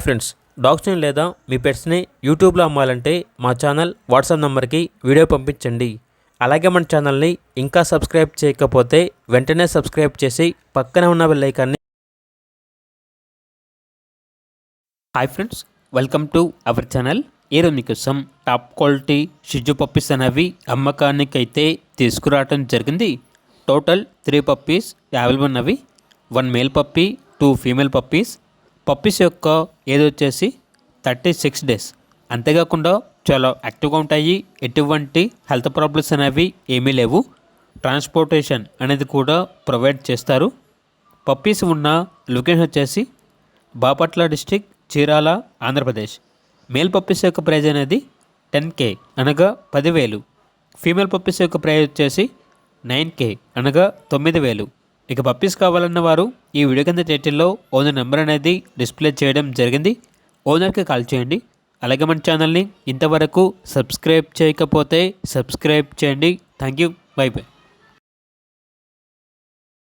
Friends, డాగ్స్ని లేదా మీ పెట్స్ని యూట్యూబ్లో అమ్మాలంటే మా ఛానల్ వాట్సాప్ నెంబర్కి వీడియో పంపించండి. అలాగే మన ఛానల్ని ఇంకా సబ్స్క్రైబ్ చేయకపోతే వెంటనే సబ్స్క్రైబ్ చేసి పక్కన ఉన్న బెల్ ఐకాన్ని. Hi friends, welcome to our channel. ఈరోజు మీకోసం టాప్ క్వాలిటీ షిజు పప్పీస్ అనేవి అమ్మకానికి అయితే తీసుకురావడం జరిగింది. టోటల్ 3 పప్పీస్ అవైలబుల్ ఉన్నవి. 1 male puppy, 2 female puppies. Puppies యొక్క ఏజ్ వచ్చేసి 36 డేస్. అంతేకాకుండా చాలా యాక్టివ్గా ఉంటాయి. ఎటువంటి హెల్త్ ప్రాబ్లమ్స్ అనేవి ఏమీ లేవు. ట్రాన్స్పోర్టేషన్ అనేది కూడా ప్రొవైడ్ చేస్తారు. పప్పీస్ ఉన్న లొకేషన్ వచ్చేసి Bapatla district, Chirala, Andhra Pradesh. Male puppies యొక్క ప్రైజ్ అనేది 10K అనగా 10,000. ఫీమేల్ పప్పీస్ యొక్క ప్రైజ్ వచ్చేసి 9K అనగా 9,000. ఇక పప్పీస్ కావాలన్న వారు ఈ వీడియో కింద టైటిల్లో ఓనర్ నెంబర్ అనేది డిస్ప్లే చేయడం జరిగింది. ఓనర్కి కాల్ చేయండి. అలాగే మన ఛానల్ని ఇంతవరకు సబ్స్క్రైబ్ చేయకపోతే సబ్స్క్రైబ్ చేయండి. Thank you. By by.